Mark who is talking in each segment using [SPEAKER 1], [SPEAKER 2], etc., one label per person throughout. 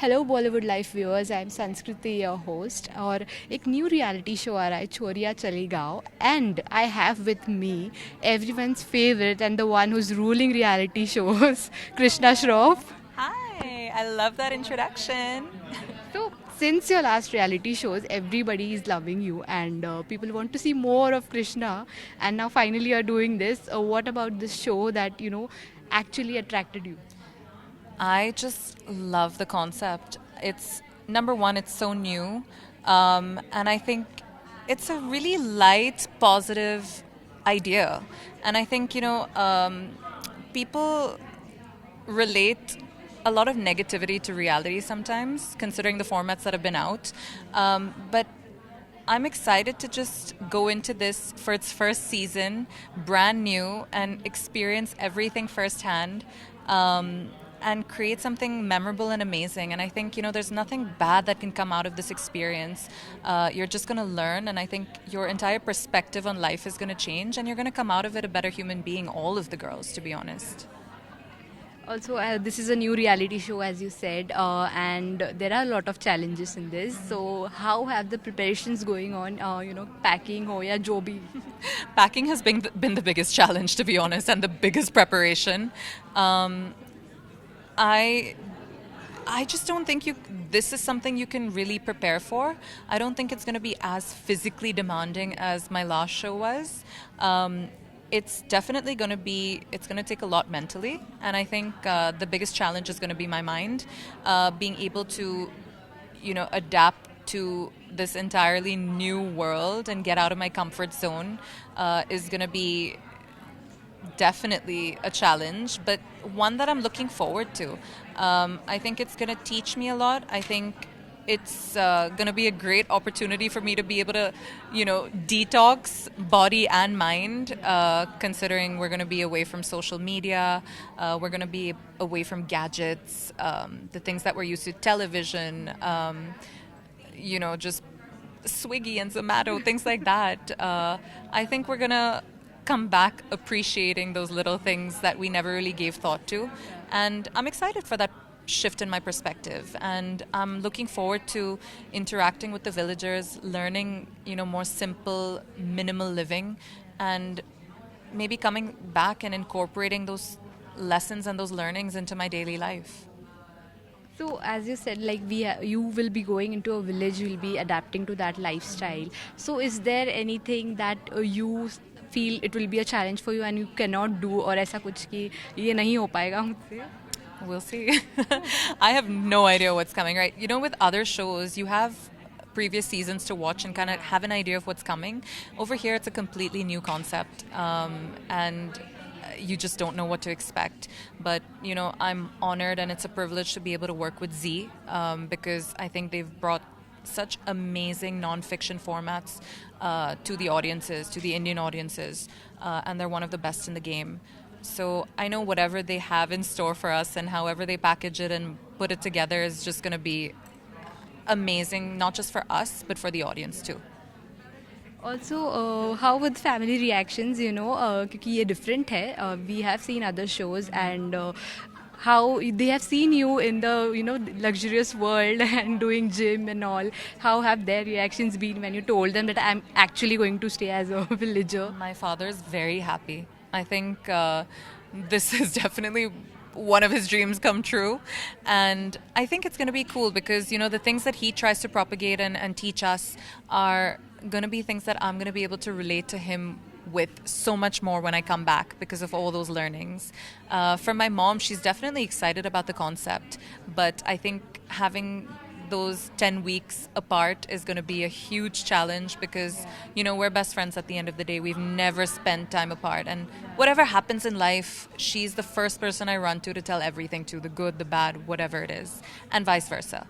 [SPEAKER 1] Hello Bollywood life viewers, I am संस्कृति your host. और एक न्यू रियलिटी शो आ रहा है, छोरिया चली गाँव, and I have with me everyone's favourite and the one who's ruling reality shows, Krishna Shroff.
[SPEAKER 2] Hi, I love that introduction.
[SPEAKER 1] So, since your last reality shows, everybody is loving you, and people want to see more of Krishna. And now, finally, you're doing this. What about this show that actually attracted you?
[SPEAKER 2] I just love the concept. It's number one, it's so new. And I think it's a really light, positive idea. And I think, people relate a lot of negativity to reality sometimes, considering the formats that have been out. But I'm excited to just go into this for its first season, brand new, and experience everything firsthand. And create something memorable and amazing. And I think, there's nothing bad that can come out of this experience. You're just going to learn, and I think your entire perspective on life is going to change, and you're going to come out of it a better human being, all of the girls, to be honest.
[SPEAKER 1] Also, this is a new reality show, as you said, and there are a lot of challenges in this. So, how have the preparations going on? Packing ho ya jo bhi.
[SPEAKER 2] Packing has been the biggest challenge, to be honest, and the biggest preparation. I I just don't think this is something you can really prepare for. I don't think it's going to be as physically demanding as my last show was. It's definitely going to be, it's going to take a lot mentally. And I think the biggest challenge is going to be my mind, being able to, adapt to this entirely new world and get out of my comfort zone is going to be definitely a challenge, but one that I'm looking forward to. I think it's going to teach me a lot. I think it's going to be a great opportunity for me to be able to, detox body and mind, considering we're going to be away from social media, we're going to be away from gadgets, the things that we're used to, television, just Swiggy and Zomato, things like that. I think we're going to come back appreciating those little things that we never really gave thought to. And I'm excited for that shift in my perspective. And I'm looking forward to interacting with the villagers, learning, more simple, minimal living, and maybe coming back and incorporating those lessons and those learnings into my daily life.
[SPEAKER 1] So, as you said, like you will be going into a village, you will be adapting to that lifestyle. So, is there anything that you feel it will be a challenge for you and you cannot do, or ऐसा कुछ कि ये नहीं हो पाएगा मुझसे?
[SPEAKER 2] We'll see. I have no idea what's coming, right? With other shows, you have previous seasons to watch and kind of have an idea of what's coming. Over here, it's a completely new concept, and you just don't know what to expect. But, I'm honored, and it's a privilege to be able to work with Z, because I think they've brought such amazing non-fiction formats to the audiences, to the Indian audiences, and they're one of the best in the game. So I know whatever they have in store for us and however they package it and put it together is just going to be amazing, not just for us, but for the audience too.
[SPEAKER 1] Also, how with family reactions, क्योंकि ये different है. We have seen other shows, and how they have seen you in the luxurious world and doing gym and all. How have their reactions been when you told them that I'm actually going to stay as a villager?
[SPEAKER 2] My father's very happy. I think this is definitely one of his dreams come true. And I think it's going to be cool because, the things that he tries to propagate and teach us are going to be things that I'm going to be able to relate to him with so much more when I come back because of all those learnings. For my mom, she's definitely excited about the concept, but I think having those 10 weeks apart is going to be a huge challenge because, we're best friends at the end of the day. We've never spent time apart. And whatever happens in life, she's the first person I run to tell everything to, the good, the bad, whatever it is, and vice versa.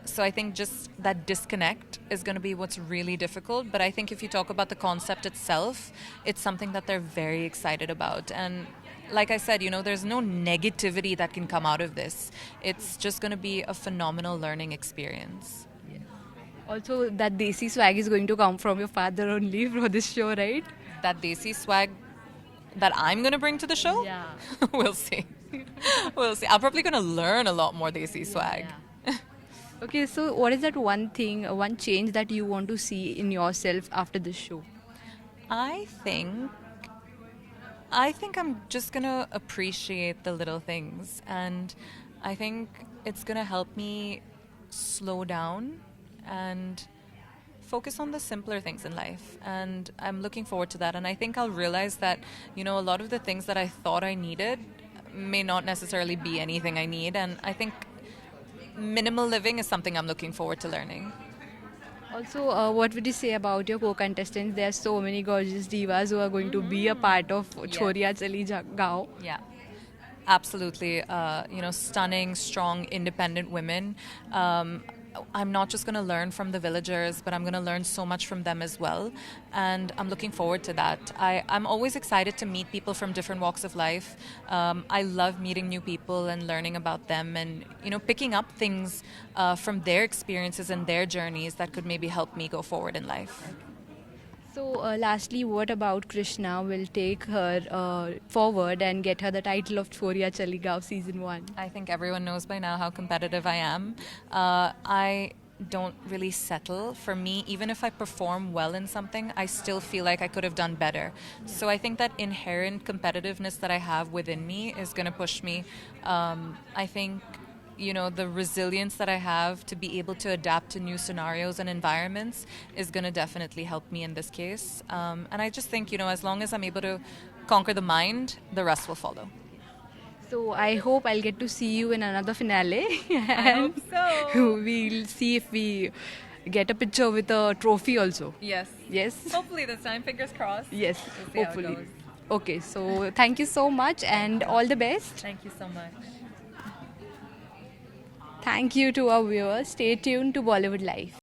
[SPEAKER 2] So I think just that disconnect is going to be what's really difficult. But I think if you talk about the concept itself, it's something that they're very excited about. And like I said, there's no negativity that can come out of this. It's just going to be a phenomenal learning experience.
[SPEAKER 1] Also, that desi swag is going to come from your father only for this show, right?
[SPEAKER 2] That desi swag that I'm going to bring to the show?
[SPEAKER 1] Yeah.
[SPEAKER 2] We'll see. We'll see. I'm probably going to learn a lot more desi swag.
[SPEAKER 1] Yeah. Okay, so what is that one thing, one change that you want to see in yourself after this show?
[SPEAKER 2] I think I think I'm just gonna appreciate the little things, and I think it's gonna help me slow down and focus on the simpler things in life. And I'm looking forward to that. And I think I'll realize that, a lot of the things that I thought I needed may not necessarily be anything I need. And I think minimal living is something I'm looking forward to learning.
[SPEAKER 1] Also, what would you say about your co-contestants? There are so many gorgeous divas who are going to be a part of
[SPEAKER 2] Yes.
[SPEAKER 1] Chhoriyan Chali Gaon.
[SPEAKER 2] Yeah. Absolutely, stunning, strong, independent women. I'm not just going to learn from the villagers, but I'm going to learn so much from them as well. And I'm looking forward to that. I'm always excited to meet people from different walks of life. I love meeting new people and learning about them and, picking up things from their experiences and their journeys that could maybe help me go forward in life.
[SPEAKER 1] So, lastly, what about Krishna will take her forward and get her the title of Chhoriyan Chali Gaon season 1?
[SPEAKER 2] I think everyone knows by now how competitive I am. I don't really settle. For me, even if I perform well in something, I still feel like I could have done better. So I think that inherent competitiveness that I have within me is going to push me. I think the resilience that I have to be able to adapt to new scenarios and environments is going to definitely help me in this case. And I just think, as long as I'm able to conquer the mind, the rest will follow.
[SPEAKER 1] So, I hope I'll get to see you in another finale.
[SPEAKER 2] I hope so.
[SPEAKER 1] We'll see if we get a picture with a trophy also.
[SPEAKER 2] Yes.
[SPEAKER 1] Yes?
[SPEAKER 2] Hopefully this time, fingers crossed.
[SPEAKER 1] Yes,
[SPEAKER 2] We'll see how it
[SPEAKER 1] hopefully.
[SPEAKER 2] goes.
[SPEAKER 1] Okay, so thank you so much and all the best.
[SPEAKER 2] Thank you so much.
[SPEAKER 1] Thank you to our viewers. Stay tuned to Bollywood Life.